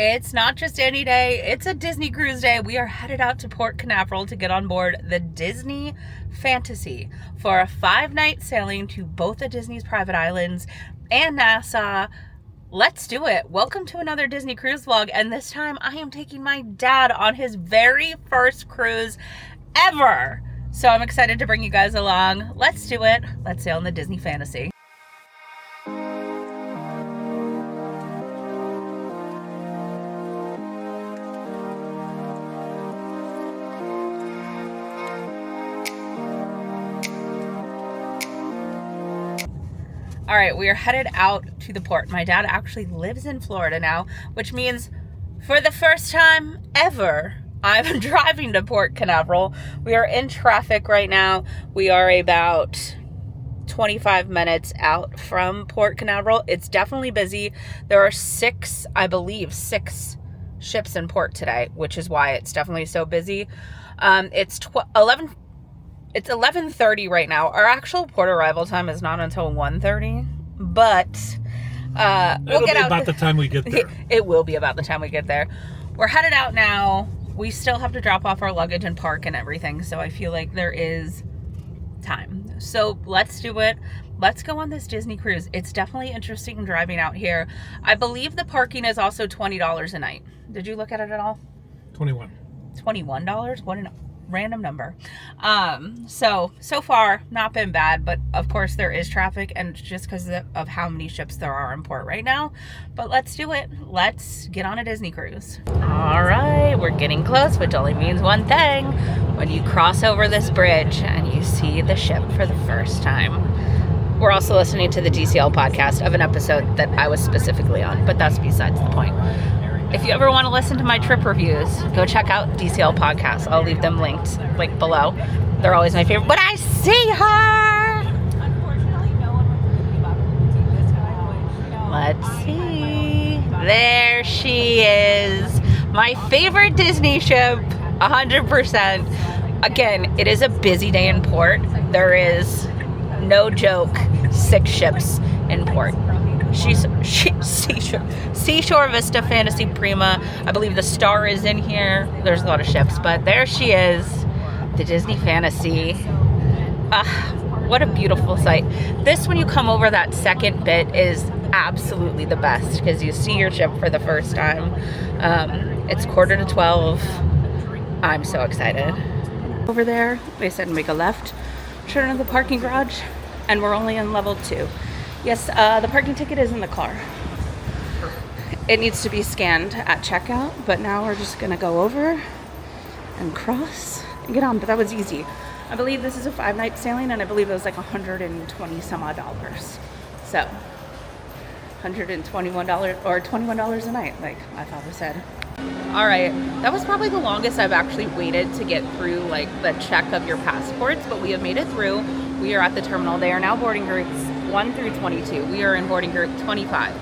It's not just any day, it's a Disney cruise day. We are headed out to Port Canaveral to get on board the Disney Fantasy for a 5-night sailing to both of Disney's private islands and Nassau. Let's do it. Welcome to another Disney cruise vlog, and this time I am taking my dad on his very first cruise ever. So I'm excited to bring you guys along. Let's do it. Let's sail in the Disney Fantasy. All right, we are headed out to the port. My dad actually lives in Florida now, which means for the first time ever, I'm driving to Port Canaveral. We are in traffic right now. We are about 25 minutes out from Port Canaveral. It's definitely busy. There are six ships in port today, which is why it's definitely so busy. It's 11:30 right now. Our actual port arrival time is not until 1:30, but we'll get out about the time we get there. It will be about the time we get there. We're headed out now. We still have to drop off our luggage and park and everything, so I feel like there is time. So let's do it. Let's go on this Disney cruise. It's definitely interesting driving out here. I believe the parking is also $20 a night. Did you look at it at all? $21. $21? What a random number. So far not been bad, but of course there is traffic, and just because of how many ships there are in port right now. But let's do it. Let's get on a Disney cruise. All right, we're getting close, which only means one thing. When you cross over this bridge and you see the ship for the first time. We're also listening to the DCL podcast of an episode that I was specifically on, but that's besides the point. If you ever want to listen to my trip reviews, go check out DCL Podcast. I'll leave them linked below. They're always my favorite. But I see her! Let's see. There she is. My favorite Disney ship, 100%. Again, it is a busy day in port. There is, no joke, 6 ships in port. Seashore Vista Fantasy Prima. I believe the Star is in here. There's a lot of ships, but there she is, the Disney Fantasy. What a beautiful sight. This, when you come over that second bit, is absolutely the best because you see your ship for the first time. It's 11:45. I'm so excited. Over there, they said make a left, turn into the parking garage, and we're only on level 2. Yes, the parking ticket is in the car. It needs to be scanned at checkout, but now we're just gonna go over and cross and get on, but that was easy. I believe this is a 5-night sailing, and I believe it was like $120 some odd dollars. So, $121 or $21 a night, like my father said. All right, that was probably the longest I've actually waited to get through the check of your passports, but we have made it through. We are at the terminal. They are now boarding groups 1 through 22. We are in boarding group 25.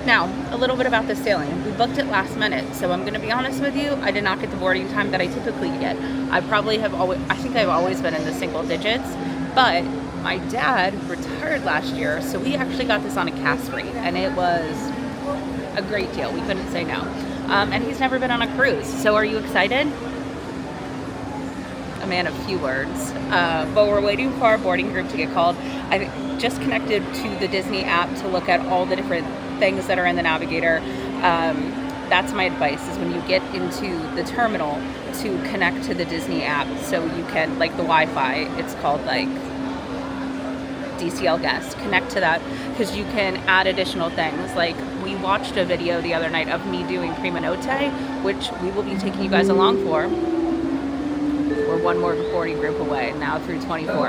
Now, a little bit about the sailing. We booked it last minute, so I'm going to be honest with you. I did not get the boarding time that I typically get. I think I've always been in the single digits, but my dad retired last year, so we actually got this on a cast rate, and it was a great deal. We couldn't say no. And he's never been on a cruise. So are you excited? A man of few words. But we're waiting for our boarding group to get called. I just connected to the Disney app to look at all the different things that are in the navigator. That's my advice, is when you get into the terminal to connect to the Disney app so you can, the Wi-Fi, it's called DCL Guest, connect to that because you can add additional things. We watched a video the other night of me doing Prima Notte, which we will be taking you guys along for. We're one more boarding group away now through 24.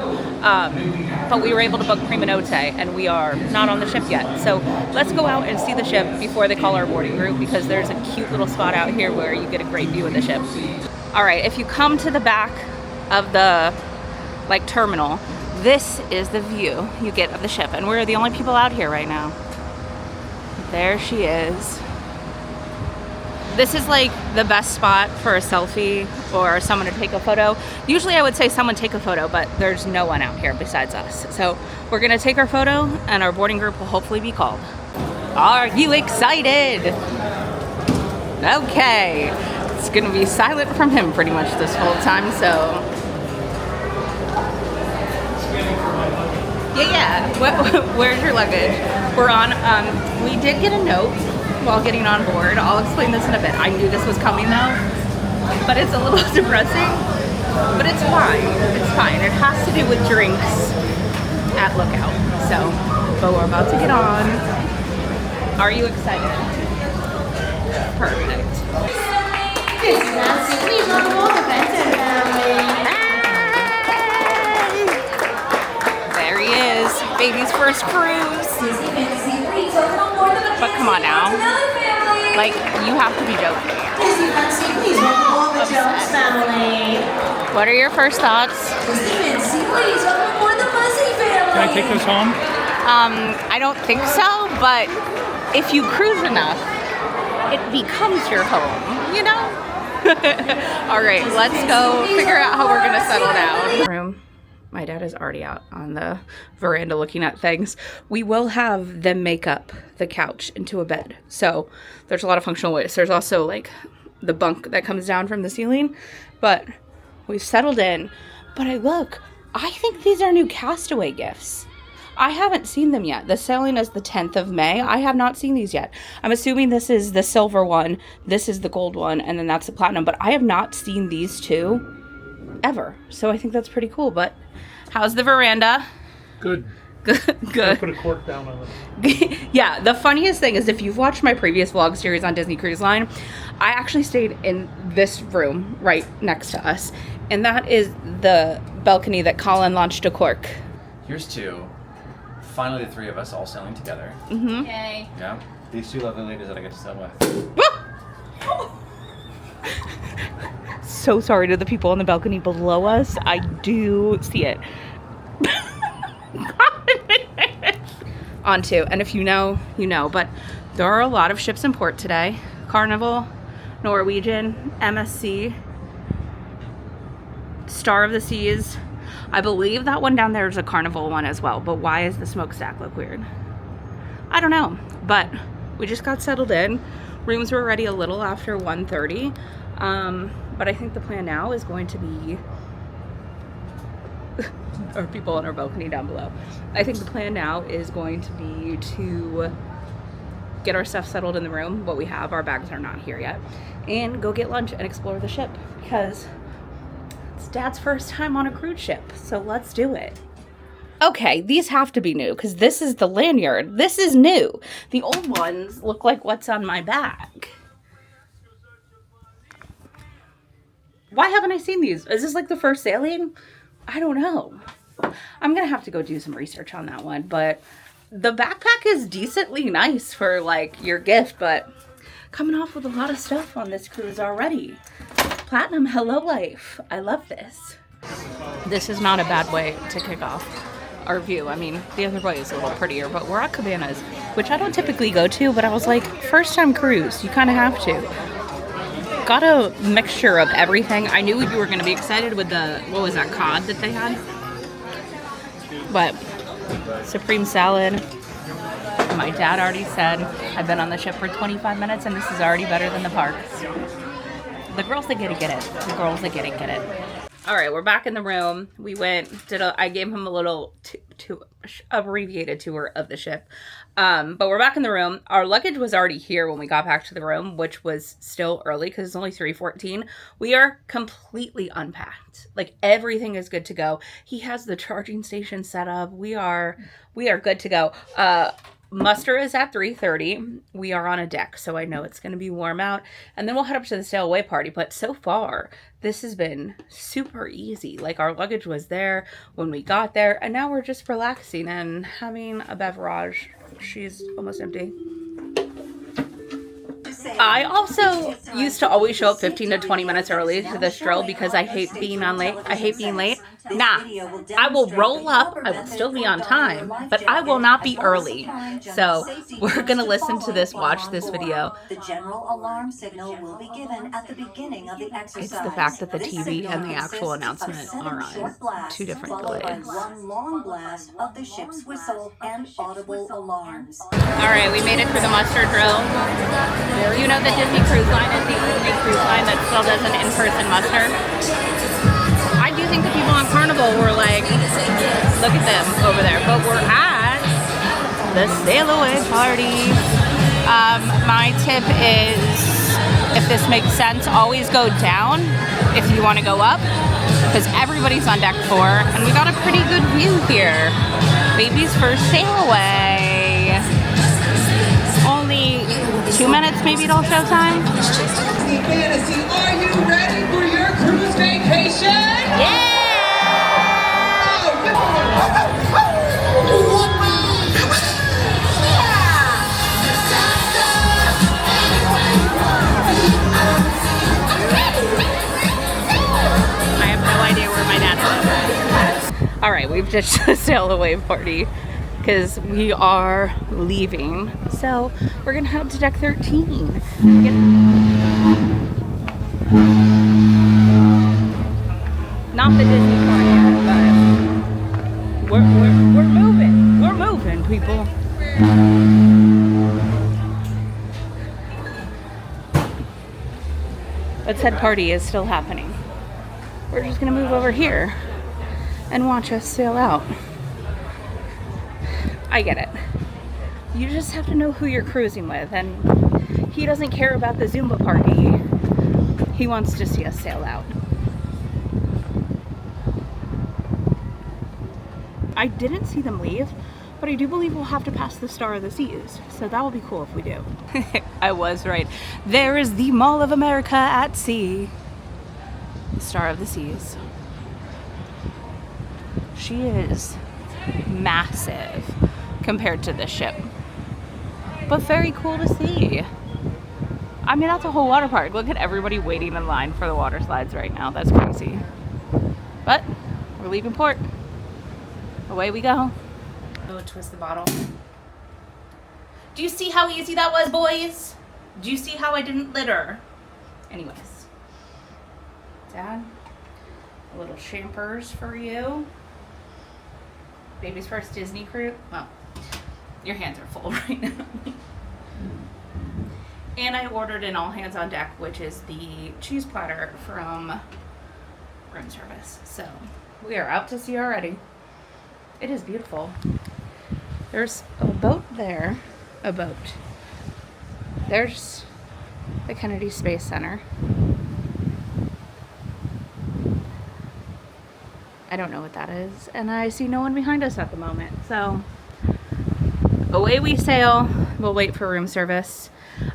But we were able to book Prima Notte, and we are not on the ship yet. So let's go out and see the ship before they call our boarding group, because there's a cute little spot out here where you get a great view of the ship. All right, if you come to the back of the terminal, this is the view you get of the ship, and we're the only people out here right now. There she is. This is the best spot for a selfie or someone to take a photo. Usually I would say someone take a photo, but there's no one out here besides us. So we're gonna take our photo, and our boarding group will hopefully be called. Are you excited? Okay. It's going to be silent from him pretty much this whole time, so. Yeah. Where's your luggage? We're on, we did get a note while getting on board. I'll explain this in a bit. I knew this was coming though, but it's a little depressing, but it's fine. It's fine. It has to do with drinks at Lookout. So, but we're about to get on. Are you excited? Perfect. There he is, baby's first cruise. But come on now, like you have to be joking. What are your first thoughts? Can I take this home? I don't think so, but if you cruise enough, it becomes your home, you know? All right, let's go figure out how we're gonna settle down. Room. My dad is already out on the veranda looking at things. We will have them make up the couch into a bed. So there's a lot of functional ways. There's also like the bunk that comes down from the ceiling, but we've settled in. But I think these are new Castaway gifts. I haven't seen them yet. The sailing is the 10th of May. I have not seen these yet. I'm assuming this is the silver one, this is the gold one, and then that's the platinum. But I have not seen these two ever. So I think that's pretty cool. But how's the veranda? Good. Good. Put a cork down on it. Yeah, the funniest thing is if you've watched my previous vlog series on Disney Cruise Line, I actually stayed in this room right next to us. And that is the balcony that Colin launched a cork. Here's two. Finally, the three of us all sailing together. Mm-hmm. Yay. Yeah. These two lovely ladies that I get to sail with. So sorry to the people on the balcony below us. I do see it. On to, and if you know, you know, but there are a lot of ships in port today. Carnival, Norwegian, MSC, Star of the Seas. I believe that one down there is a Carnival one as well, but why does the smokestack look weird? I don't know, but we just got settled in. Rooms were ready a little after 1:30, but I think the plan now is going to be or people on our balcony down below. I think the plan now is going to be to get our stuff settled in the room. What we have, our bags are not here yet, and go get lunch and explore the ship because it's Dad's first time on a cruise ship, so let's do it. Okay, these have to be new because this is the lanyard. This is new. The old ones look like what's on my bag. Why haven't I seen these? Is this like the first sailing? I don't know. I'm gonna have to go do some research on that one, but the backpack is decently nice for like your gift, but coming off with a lot of stuff on this cruise already. Platinum Hello Life. I love this. This is not a bad way to kick off our view. I mean, the other way is a little prettier, but we're at Cabanas, which I don't typically go to, but I was like, first time cruise, you kind of have to. Got a mixture of everything. I knew you were going to be excited with the, what was that, cod that they had? But supreme salad. My dad already said, I've been on the ship for 25 minutes and this is already better than the parks. The girls that get it, get it. The girls that get it, get it. All right, we're back in the room. We went, I gave him a little abbreviated tour of the ship. But we're back in the room. Our luggage was already here when we got back to the room, which was still early because it's only 3:14. We are completely unpacked. Like everything is good to go. He has the charging station set up. We are good to go. Muster is at 3:30. We are on a deck, so I know it's going to be warm out. And then we'll head up to the sail away party. But so far, this has been super easy. Like our luggage was there when we got there, and now we're just relaxing and having a beverage. She's almost empty. I also used to always show up 15 to 20 minutes early to this drill because I hate being late. Nah, I will roll up. I will still be on time, but I will not be early. So we're going to listen to this, watch this video. The general alarm signal will be given at the beginning of the exercise. It's the fact that the TV and the actual announcement are on 2 different delays. One long blast of the ship's whistle and audible alarms. All right, we made it through the muster drill. You know the Disney Cruise Line is the only cruise line that still does an in-person muster. I do think the people on Carnival were like, look at them over there. But we're at the sail away party. My tip is, if this makes sense, always go down if you want to go up, because everybody's on deck 4, and we got a pretty good view here. Baby's first sail away. Only 2 minutes maybe till showtime. Fantasy, are you ready for your cruise vacation? Yeah! I have no idea where my dad's at. All right, we've ditched the sail away party because we are leaving. So we're gonna head to deck 13. Not the Disney part yet, but we're moving. We're moving, people. But said party is still happening. We're just gonna move over here and watch us sail out. I get it. You just have to know who you're cruising with, and he doesn't care about the Zumba party. He wants to see us sail out. I didn't see them leave, but I do believe we'll have to pass the Star of the Seas, so that will be cool if we do. I was right. There is the Mall of America at sea. The Star of the Seas. She is massive compared to this ship, but very cool to see. I mean, that's a whole water park. Look at everybody waiting in line for the water slides right now. That's crazy. But we're leaving port. Away we go. Oh, twist the bottle. Do you see how easy that was, boys? Do you see how I didn't litter? Anyways. Dad, a little champers for you. Baby's first Disney cruise. Well, your hands are full right now. And I ordered an all hands on deck, which is the cheese platter from room service. So we are out to sea already. It is beautiful. There's a boat there. A boat. There's the Kennedy Space Center. I don't know what that is. And I see no one behind us at the moment. So away we sail. We'll wait for room service.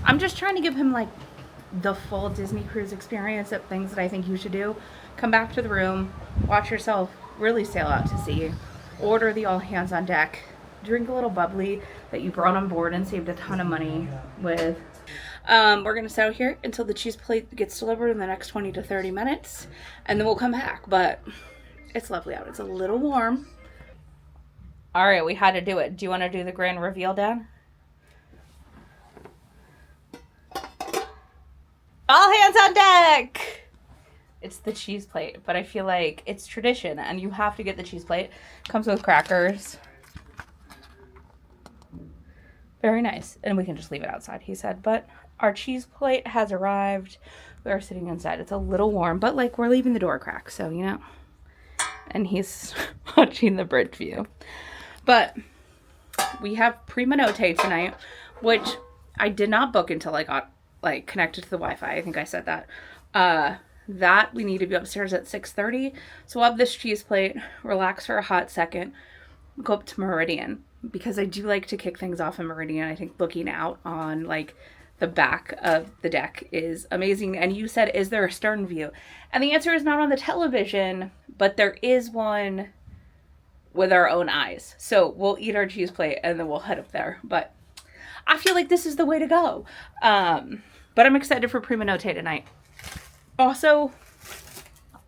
I'm just trying to give him like the full Disney cruise experience of things that I think you should do. Come back to the room, watch yourself really sail out to sea, order the all hands on deck, drink a little bubbly that you brought on board and saved a ton of money with. We're gonna sit out here until the cheese plate gets delivered in the next 20 to 30 minutes, and then we'll come back. But it's lovely out. It's a little warm. All right, we had to do it. Do you want to do the grand reveal, Dad? All hands on deck! It's the cheese plate, but I feel like it's tradition and you have to get the cheese plate. Comes with crackers. Very nice. And we can just leave it outside, he said. But our cheese plate has arrived. We are sitting inside. It's a little warm, but like we're leaving the door crack, so you know. And he's watching the bridge view. But we have Prima Notte tonight, which I did not book until I got like connected to the Wi-Fi. I think I said that. That we need to be upstairs at 6:30. So we'll have this cheese plate, relax for a hot second, go up to Meridian, because I do like to kick things off in Meridian. I think looking out on like the back of the deck is amazing. And you said, is there a stern view? And the answer is not on the television, but there is one with our own eyes. So we'll eat our cheese plate and then we'll head up there. But I feel like this is the way to go. But I'm excited for Prima Notte tonight. Also,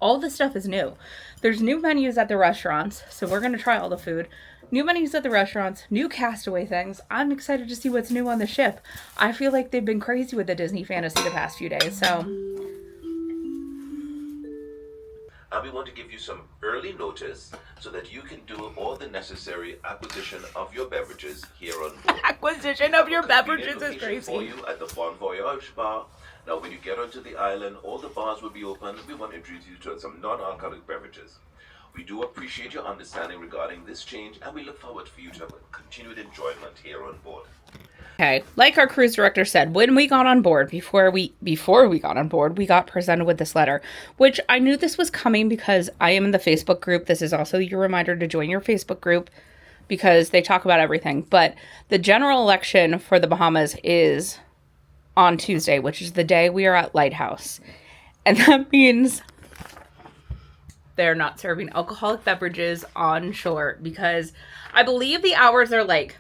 all this stuff is new. there's new menus at the restaurants, so we're going to try all the food. New menus at the restaurants, new Castaway things. I'm excited to see what's new on the ship. I feel like they've been crazy with the Disney fantasy the past few days, so... And we want to give you some early notice so that you can do all the necessary acquisition of your beverages here on board. Acquisition of your beverages is For crazy. you at the Bon Voyage bar. Now, when you get onto the island, all the bars will be open. We want to introduce you to some non-alcoholic beverages. We do appreciate your understanding regarding this change, and we look forward for you to have continued enjoyment here on board. Okay, like our cruise director said, when we got on board, before we got on board, we got presented with this letter, which I knew this was coming because I am in the Facebook group. This is also your reminder to join your Facebook group because they talk about everything. But the general election for the Bahamas is on Tuesday, which is the day we are at Lighthouse. And that means they're not serving alcoholic beverages on shore because I believe the hours are like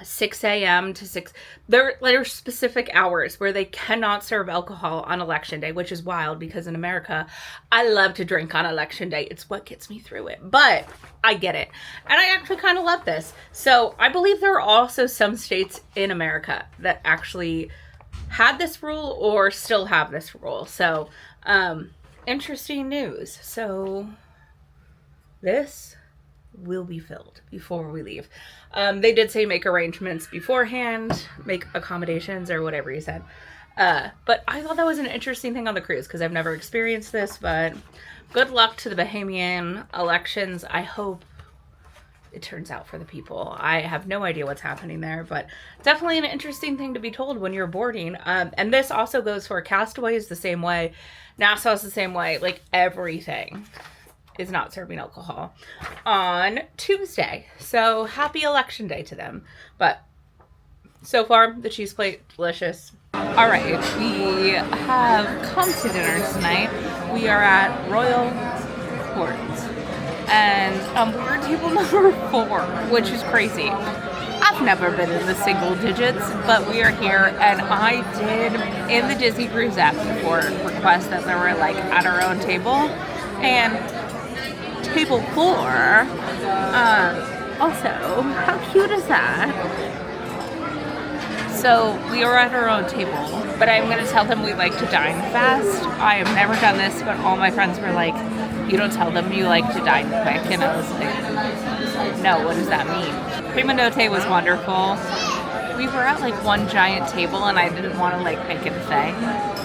6 a.m. to 6. There are specific hours where they cannot serve alcohol on election day, which is wild because in America, I love to drink on election day. It's what gets me through it. But I get it. And I actually kind of love this. So I believe there are also some states in America that actually had this rule or still have this rule. So interesting news. So this will be filled before we leave. They did say make arrangements beforehand, make accommodations or whatever you said. But I thought that was an interesting thing on the cruise because I've never experienced this, but good luck to the Bahamian elections. I hope it turns out for the people. I have no idea what's happening there, but definitely an interesting thing to be told when you're boarding. And this also goes for Castaway is the same way. Nassau is the same way. Like everything is not serving alcohol on Tuesday. So happy election day to them. But so far, the cheese plate, delicious. All right, we have come to dinner tonight. We are at Royal Port. And we're table number 4, which is crazy. I've never been in the single digits, but we are here. And I did, in the Disney Cruise app before, request that there were like at our own table. And table 4. Also, how cute is that? So we are at our own table, but I'm going to tell them we like to dine fast. I have never done this, but all my friends were like, you don't tell them you like to dine quick. And I was like, no, what does that mean? Prima Notte was wonderful. We were at like one giant table and I didn't want to like make it a thing.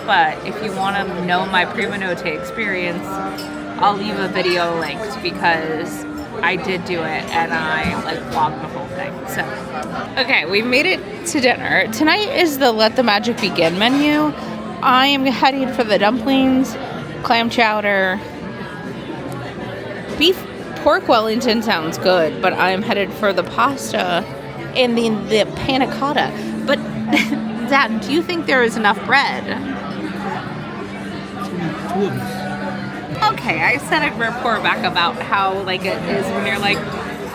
But if you want to know my Prima Notte experience, I'll leave a video linked because I did do it and I like vlogged the whole thing. So, okay, we made it to dinner. Tonight is the Let the Magic Begin menu. I am heading for the dumplings, clam chowder, beef pork Wellington sounds good, but I'm headed for the pasta and the panna cotta. But Dad, do you think there is enough bread? Okay, I said I'd report back about how like it is when you're like,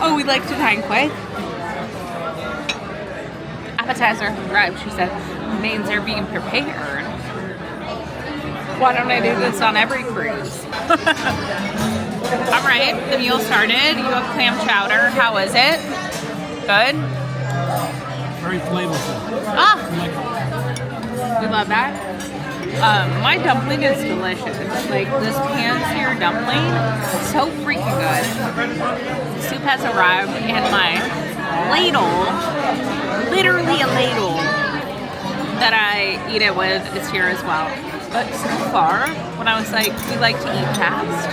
oh, we like to dine quick. Appetizer arrived, she said. Mains are being prepared. Why don't I do this on every cruise? Alright, the meal started. You have clam chowder. How is it? Good? Very flavorful. Ah! We love that. My dumpling is delicious. Like, this pan-seared dumpling, so freaking good. Soup has arrived, and my ladle, literally a ladle that I eat it with is here as well. But so far, when I was like, we like to eat fast,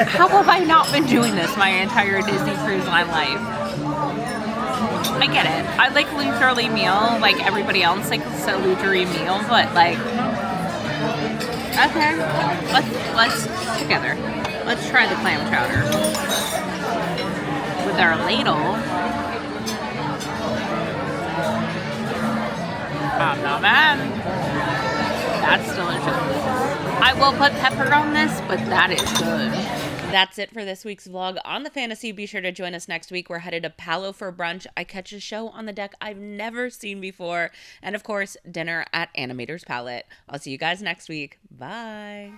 how have I not been doing this my entire Disney Cruise Line life? I get it. I like leisurely meal, like everybody else likes a leisurely meal, but like, okay, let's together. Let's try the clam chowder with our ladle. Not bad. That's delicious. I will put pepper on this, but that is good. That's it for this week's vlog on the fantasy. Be sure to join us next week. We're headed to Palo for brunch. I catch a show on the deck I've never seen before. And of course, dinner at Animator's Palette. I'll see you guys next week. Bye.